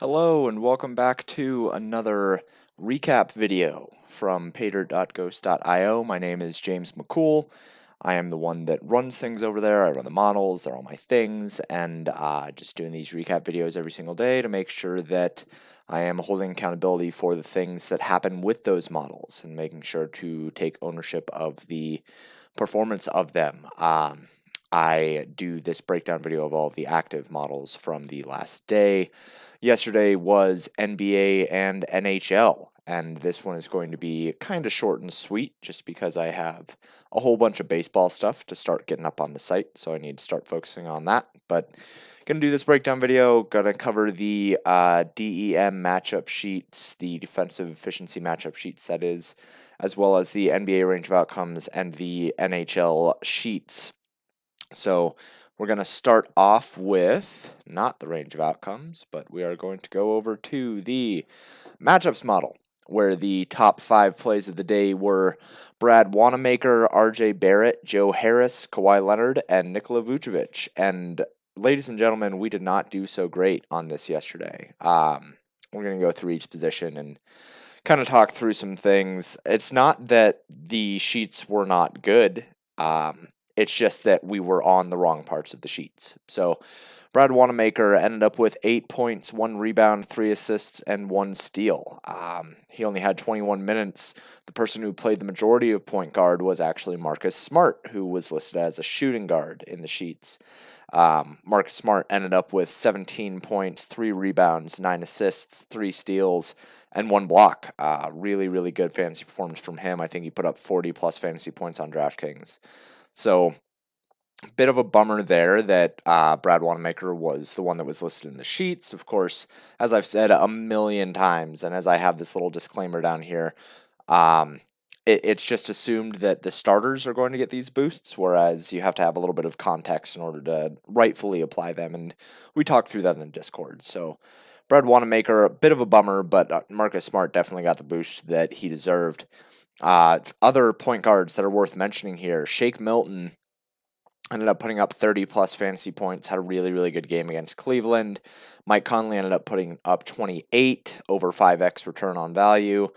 Hello and welcome back to another recap video from Paydirt.ghost.io. My name is James McCool. I am the one that runs things over there. I run the models, they're all my things, and just doing these recap videos every single day to make sure that I am holding accountability for the things that happen with those models and making sure to take ownership of the performance of them. I do this breakdown video of all of the active models from the last day. Yesterday was NBA and NHL, and this one is going to be kind of short and sweet just because I have a whole bunch of baseball stuff to start getting up on the site, so I need to start focusing on that. But going to do this breakdown video, going to cover the DEM matchup sheets, the defensive efficiency matchup sheets, that is, as well as the NBA range of outcomes and the NHL sheets. So we're going to start off with not the range of outcomes, but we are going to go over to the matchups model, where the top 5 plays of the day were Brad Wanamaker, RJ Barrett, Joe Harris, Kawhi Leonard, and Nikola Vucevic. And ladies and gentlemen, we did not do so great on this yesterday. We're going to go through each position and kind of talk through some things. It's not that the sheets were not good. It's just that we were on the wrong parts of the sheets. So Brad Wanamaker ended up with 8 points, 1 rebound, 3 assists, and 1 steal. He only had 21 minutes. The person who played the majority of point guard was actually Marcus Smart, who was listed as a shooting guard in the sheets. Marcus Smart ended up with 17 points, 3 rebounds, 9 assists, 3 steals, and 1 block. Really, really good fantasy performance from him. I think he put up 40-plus fantasy points on DraftKings. So, bit of a bummer there that Brad Wanamaker was the one that was listed in the sheets. Of course, as I've said a million times, and as I have this little disclaimer down here, it's just assumed that the starters are going to get these boosts, whereas you have to have a little bit of context in order to rightfully apply them, and we talked through that in the Discord. So, Brad Wanamaker, a bit of a bummer, but Marcus Smart definitely got the boost that he deserved. Other point guards that are worth mentioning here, Shake Milton ended up putting up 30-plus fantasy points, had a really, really good game against Cleveland. Mike Conley ended up putting up 28, over 5x return on value.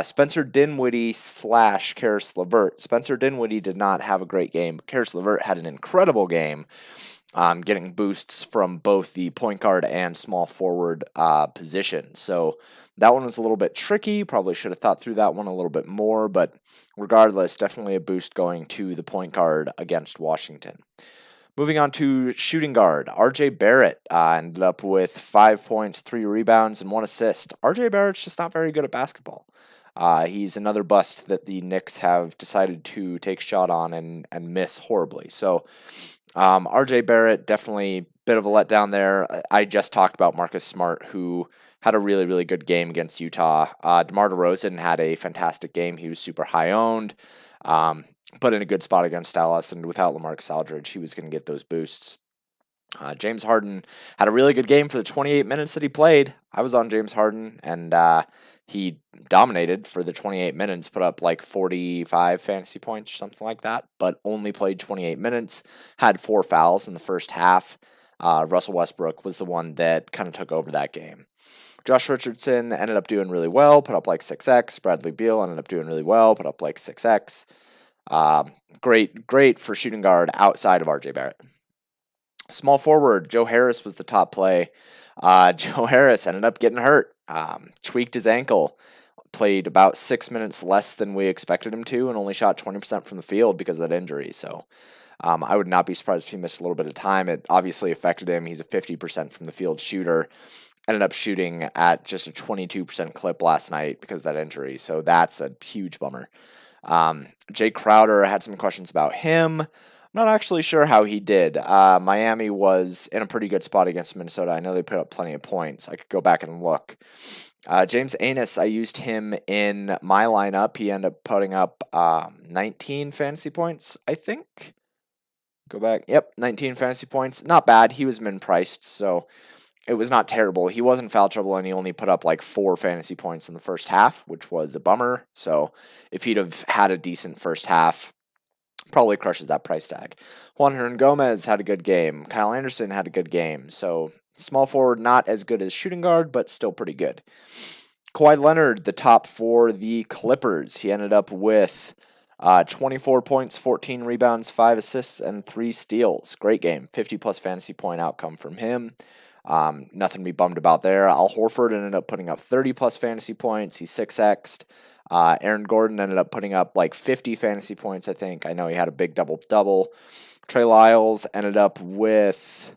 Spencer Dinwiddie / Karis LeVert. Spencer Dinwiddie did not have a great game, but Karis LeVert had an incredible game, getting boosts from both the point guard and small forward position. So that one was a little bit tricky. Probably should have thought through that one a little bit more, but regardless, definitely a boost going to the point guard against Washington. Moving on to shooting guard, RJ Barrett ended up with 5 points, 3 rebounds, and 1 assist. RJ Barrett's just not very good at basketball. He's another bust that the Knicks have decided to take shot on and miss horribly. So RJ Barrett, definitely a bit of a letdown there. I just talked about Marcus Smart, who had a really, really good game against Utah. DeMar DeRozan had a fantastic game. He was super high owned, but in a good spot against Dallas, and without LaMarcus Aldridge, he was going to get those boosts. James Harden had a really good game for the 28 minutes that he played. I was on James Harden, and he dominated for the 28 minutes, put up like 45 fantasy points or something like that, but only played 28 minutes, had 4 fouls in the first half. Russell Westbrook was the one that kind of took over that game. Josh Richardson ended up doing really well, put up like 6x. Bradley Beal ended up doing really well, put up like 6x. Great for shooting guard outside of RJ Barrett. Small forward, Joe Harris was the top play. Joe Harris ended up getting hurt, tweaked his ankle, played about 6 minutes less than we expected him to, and only shot 20% from the field because of that injury. So I would not be surprised if he missed a little bit of time. It obviously affected him. He's a 50% from the field shooter. Ended up shooting at just a 22% clip last night because of that injury. So that's a huge bummer. Jay Crowder, had some questions about him. I'm not actually sure how he did. Miami was in a pretty good spot against Minnesota. I know they put up plenty of points. I could go back and look. James Anus, I used him in my lineup. He ended up putting up 19 fantasy points, I think. Go back. Yep, 19 fantasy points. Not bad. He was min-priced, so it was not terrible. He was in foul trouble, and he only put up like 4 fantasy points in the first half, which was a bummer. So if he'd have had a decent first half, probably crushes that price tag. Juan Hernan Gomez had a good game. Kyle Anderson had a good game. So Small forward, not as good as shooting guard, but still pretty good. Kawhi Leonard, the top for the Clippers. He ended up with 24 points, 14 rebounds, 5 assists, and 3 steals. Great game. 50-plus fantasy point outcome from him. Nothing to be bummed about there. Al Horford ended up putting up 30-plus fantasy points. He 6x'd. Aaron Gordon ended up putting up like 50 fantasy points, I think. I know he had a big double-double. Trey Lyles ended up with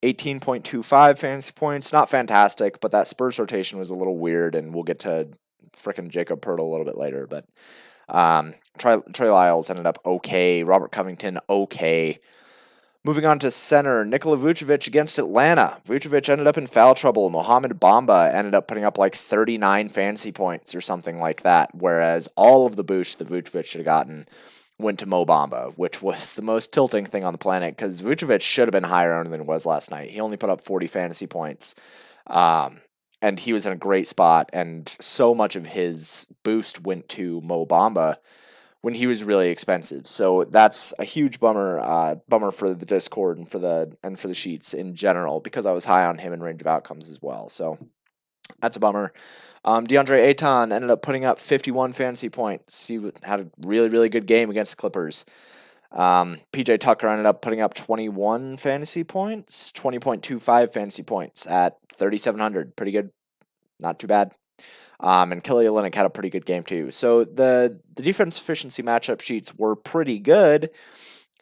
18.25 fantasy points. Not fantastic, but that Spurs rotation was a little weird, and we'll get to frickin' Jacob Poeltl a little bit later. But Trey Lyles ended up okay. Robert Covington, okay. Moving on to center, Nikola Vucevic against Atlanta. Vucevic ended up in foul trouble. Mohamed Bamba ended up putting up like 39 fantasy points or something like that, whereas all of the boosts that Vucevic should have gotten went to Mo Bamba, which was the most tilting thing on the planet because Vucevic should have been higher owned than he was last night. He only put up 40 fantasy points, and he was in a great spot, and so much of his boost went to Mo Bamba when he was really expensive. So that's a huge bummer for the Discord and for the sheets in general, because I was high on him in range of outcomes as well. So that's a bummer. DeAndre Ayton ended up putting up 51 fantasy points. He had a really, really good game against the Clippers. PJ Tucker ended up putting up 21 fantasy points, 20.25 fantasy points at 3,700. Pretty good. Not too bad. And Kelly Olynyk had a pretty good game too. So the defense efficiency matchup sheets were pretty good.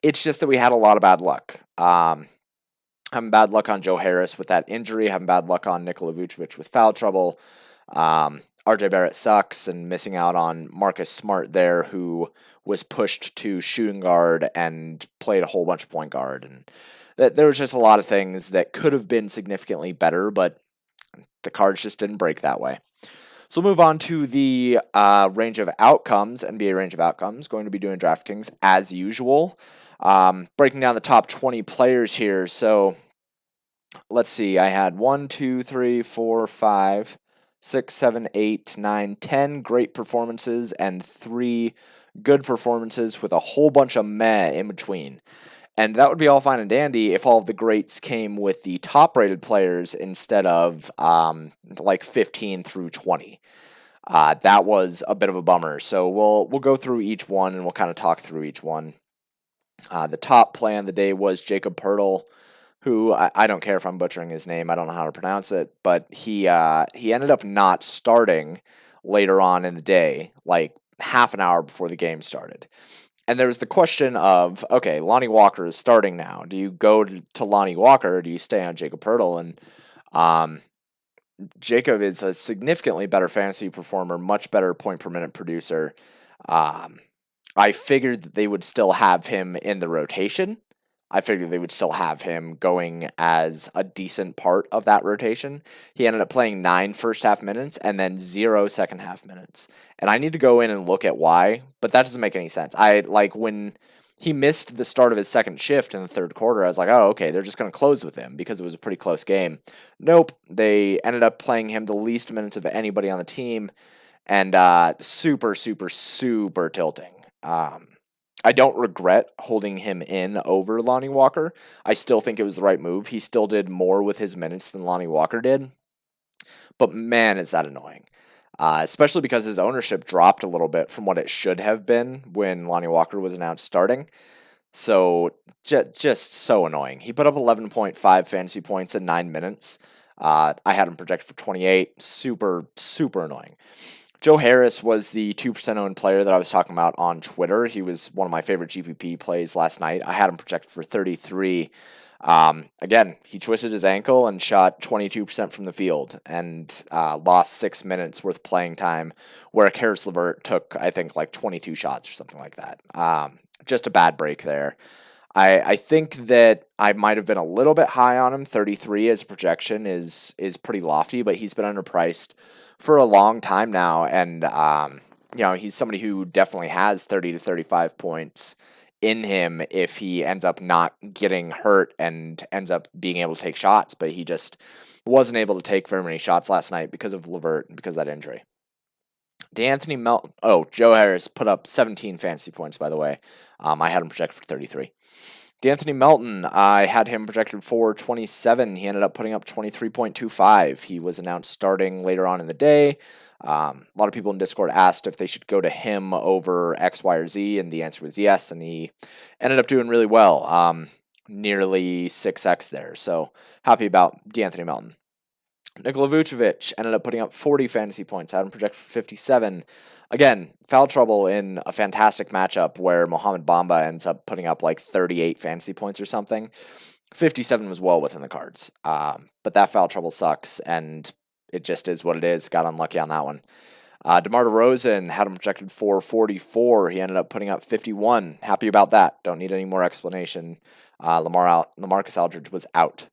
It's just that we had a lot of bad luck. Having bad luck on Joe Harris with that injury, having bad luck on Nikola Vucevic with foul trouble. RJ Barrett sucks, and missing out on Marcus Smart there, who was pushed to shooting guard and played a whole bunch of point guard. And there was just a lot of things that could have been significantly better, but the cards just didn't break that way. So we'll move on to the range of outcomes, NBA range of outcomes. Going to be doing DraftKings as usual. Breaking down the top 20 players here. So let's see. I had 1, 2, 3, 4, 5, 6, 7, 8, 9, 10 great performances and 3 good performances with a whole bunch of meh in between. And that would be all fine and dandy if all of the greats came with the top-rated players instead of like 15 through 20. That was a bit of a bummer. So we'll go through each one and we'll kind of talk through each one. The top play on the day was Jacob Poeltl, who I don't care if I'm butchering his name. I don't know how to pronounce it, but he ended up not starting later on in the day, like half an hour before the game started. And there was the question of, okay, Lonnie Walker is starting now. Do you go to Lonnie Walker, or do you stay on Jacob Poeltl? And Jacob is a significantly better fantasy performer, much better point per minute producer. I figured that they would still have him in the rotation. I figured they would still have him going as a decent part of that rotation. He ended up playing 9 first-half minutes and then 0 second-half minutes. And I need to go in and look at why, but that doesn't make any sense. When he missed the start of his second shift in the third quarter, I was like, oh, okay, they're just going to close with him because it was a pretty close game. Nope, they ended up playing him the least minutes of anybody on the team, and super, super, super tilting. I don't regret holding him in over Lonnie Walker. I still think it was the right move. He still did more with his minutes than Lonnie Walker did. But man, is that annoying. Especially because his ownership dropped a little bit from what it should have been when Lonnie Walker was announced starting. So, just so annoying. He put up 11.5 fantasy points in 9 minutes. I had him projected for 28. Super, super annoying. Joe Harris was the 2% owned player that I was talking about on Twitter. He was one of my favorite GPP plays last night. I had him projected for 33. Again, he twisted his ankle and shot 22% from the field and lost 6 minutes worth of playing time, where Karis LeVert took, I think, like 22 shots or something like that. Just a bad break there. I think that I might have been a little bit high on him. 33 as a projection is pretty lofty, but he's been underpriced for a long time now, and he's somebody who definitely has 30 to 35 points in him if he ends up not getting hurt and ends up being able to take shots, but he just wasn't able to take very many shots last night because of LeVert and because of that injury. Joe Harris put up 17 fantasy points, by the way. I had him projected for 33. D'Anthony Melton, I had him projected for 27. He ended up putting up 23.25. He was announced starting later on in the day. A lot of people in Discord asked if they should go to him over X, Y, or Z, and the answer was yes, and he ended up doing really well, nearly 6x there. So happy about D'Anthony Melton. Nikola Vucevic ended up putting up 40 fantasy points. I had him projected for 57. Again, foul trouble in a fantastic matchup where Mohamed Bamba ends up putting up like 38 fantasy points or something. 57 was well within the cards. But that foul trouble sucks, and it just is what it is. Got unlucky on that one. DeMar DeRozan had him projected for 44. He ended up putting up 51. Happy about that. Don't need any more explanation. LaMarcus Aldridge was out.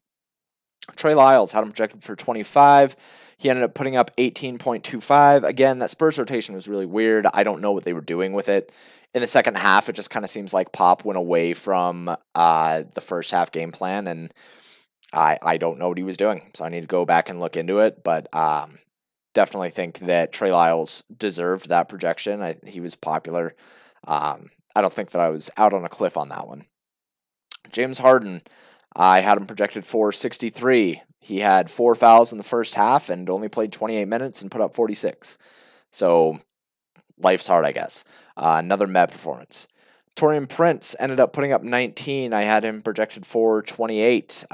Trey Lyles had him projected for 25. He ended up putting up 18.25. Again, that Spurs rotation was really weird. I don't know what they were doing with it. In the second half, it just kind of seems like Pop went away from the first half game plan, and I don't know what he was doing. So I need to go back and look into it. But definitely think that Trey Lyles deserved that projection. He was popular. I don't think that I was out on a cliff on that one. James Harden, I had him projected for 63. He had 4 fouls in the first half and only played 28 minutes and put up 46. So life's hard, I guess. Another Met performance. Taurean Prince ended up putting up 19. I had him projected for 28.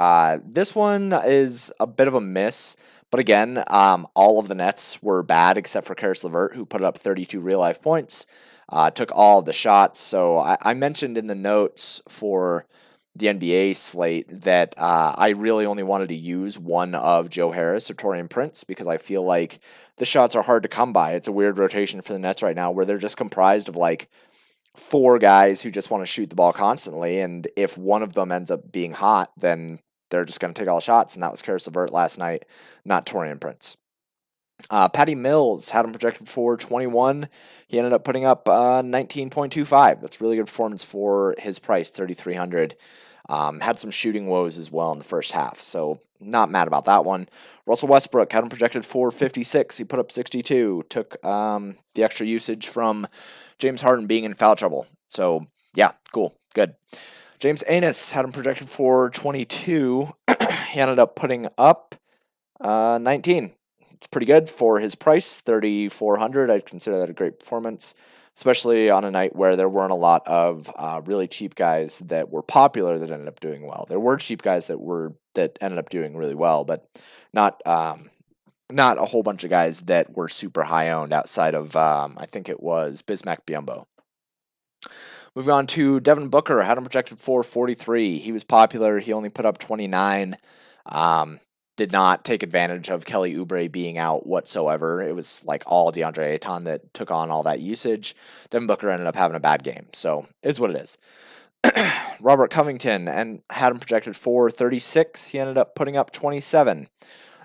This one is a bit of a miss. But again, all of the Nets were bad except for Karis LeVert, who put up 32 real-life points. Took all of the shots. So I mentioned in the notes for the NBA slate that I really only wanted to use one of Joe Harris or Taurean Prince because I feel like the shots are hard to come by. It's a weird rotation for the Nets right now where they're just comprised of like 4 guys who just want to shoot the ball constantly, and if one of them ends up being hot, then they're just going to take all the shots, and that was Karis LeVert last night, not Taurean Prince. Patty Mills had him projected for 21. He ended up putting up 19.25. That's really good performance for his price, 3,300. Had some shooting woes as well in the first half, so not mad about that one. Russell Westbrook had him projected for 56. He put up 62. Took the extra usage from James Harden being in foul trouble. So, yeah, cool, good. James Ennis had him projected for 22. He ended up putting up 19. It's pretty good for his price, 3,400. I'd consider that a great performance, especially on a night where there weren't a lot of really cheap guys that were popular that ended up doing well. There were cheap guys that ended up doing really well, but not a whole bunch of guys that were super high owned outside of I think it was Bismack Biyombo. Moving on to Devin Booker, had him projected for 43. He was popular. He only put up 29. Did not take advantage of Kelly Oubre being out whatsoever. It was like all DeAndre Ayton that took on all that usage. Devin Booker ended up having a bad game, so is what it is. Robert Covington and had him projected for 36. He ended up putting up 27.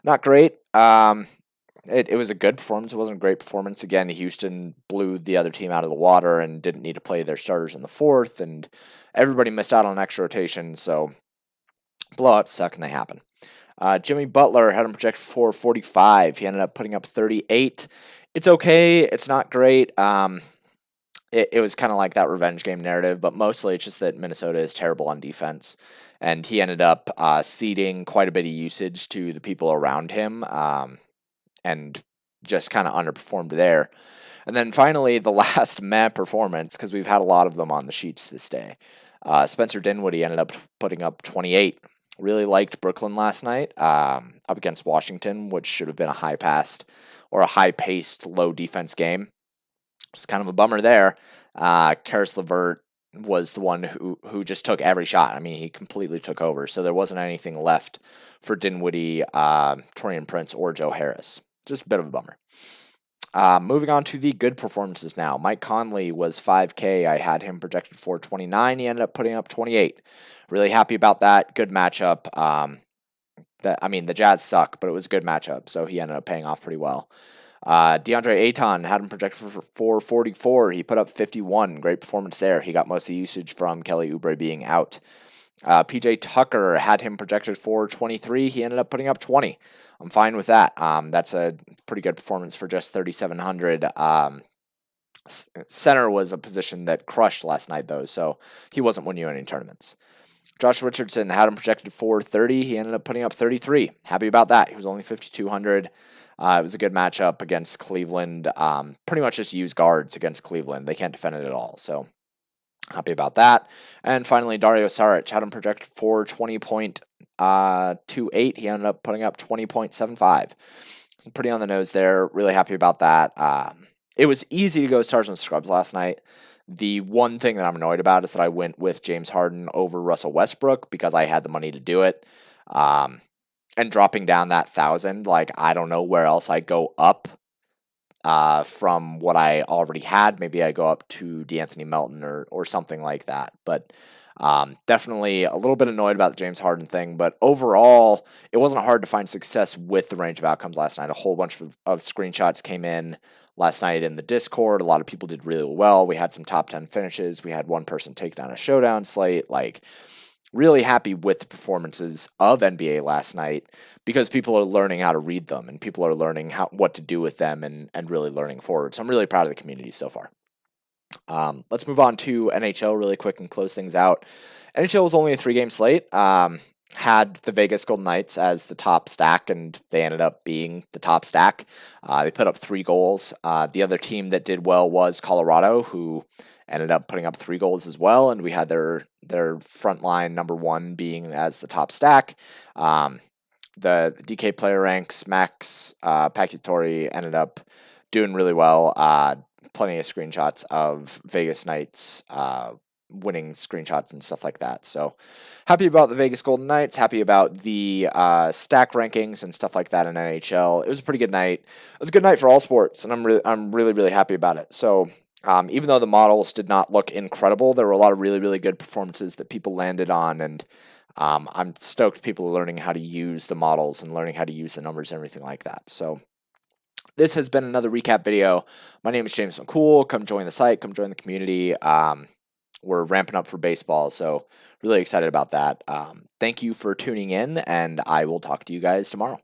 Not great. It was a good performance. It wasn't a great performance. Again, Houston blew the other team out of the water and didn't need to play their starters in the fourth, and everybody missed out on extra rotation, so blowouts suck and they happen. Jimmy Butler had him projected for 45. He ended up putting up 38. It's okay. It's not great. It was kind of like that revenge game narrative, but mostly it's just that Minnesota is terrible on defense. And he ended up ceding quite a bit of usage to the people around him and just kind of underperformed there. And then finally, the last meh performance, because we've had a lot of them on the sheets this day. Spencer Dinwiddie ended up putting up 28. Really liked Brooklyn last night up against Washington, which should have been a high-paced, low defense game. It's kind of a bummer there. Karis LeVert was the one who just took every shot. I mean, he completely took over, so there wasn't anything left for Dinwiddie, Taurean Prince, or Joe Harris. Just a bit of a bummer. Moving on to the good performances now. Mike Conley was 5K. I had him projected for 29. He ended up putting up 28. Really happy about that. Good matchup. The Jazz suck, but it was a good matchup, so he ended up paying off pretty well. DeAndre Ayton had him projected for 44. He put up 51. Great performance there. He got most of the usage from Kelly Oubre being out. PJ Tucker had him projected for 23. He ended up putting up 20. I'm fine with that. That's a pretty good performance for just 3,700. Center was a position that crushed last night, though, so he wasn't winning you any tournaments. Josh Richardson had him projected for 30. He ended up putting up 33. Happy about that. He was only 5,200. It was a good matchup against Cleveland. Pretty much just use guards against Cleveland. They can't defend it at all. So happy about that. And finally, Dario Saric had him projected for 20.28. He ended up putting up 20.75. Pretty on the nose there. Really happy about that. It was easy to go Sergeant Scrubs last night. The one thing that I'm annoyed about is that I went with James Harden over Russell Westbrook because I had the money to do it. And dropping down that 1,000, like, I don't know where else I go up from what I already had. Maybe I go up to DeAnthony Melton or something like that. But definitely a little bit annoyed about the James Harden thing. But overall, it wasn't hard to find success with the range of outcomes last night. A whole bunch of screenshots came in last night in the Discord. A lot of people did really well. We had some top 10 finishes. We had one person take down a showdown slate. Like, really happy with the performances of NBA last night because people are learning how to read them and people are learning what to do with them and really learning forward. So I'm really proud of the community so far. Let's move on to NHL really quick and close things out. NHL was only a 3-game slate. Had the Vegas Golden Knights as the top stack, and they ended up being the top stack. They put up 3 goals. The other team that did well was Colorado, who ended up putting up 3 goals as well, and we had their front line number 1 being as the top stack. The DK player ranks, Max Pacioretty ended up doing really well. Plenty of screenshots of Vegas Knights winning screenshots and stuff like that. So happy about the Vegas Golden Knights, happy about the stack rankings and stuff like that in NHL. It was a pretty good night. It was a good night for all sports, and I'm really happy about it. So even though the models did not look incredible, there were a lot of really good performances that people landed on, and I'm stoked people are learning how to use the models and learning how to use the numbers and everything like that. So this has been another recap video. My name is James McCool. Come join the site. Come join the community. We're ramping up for baseball, so really excited about that. Thank you for tuning in, and I will talk to you guys tomorrow.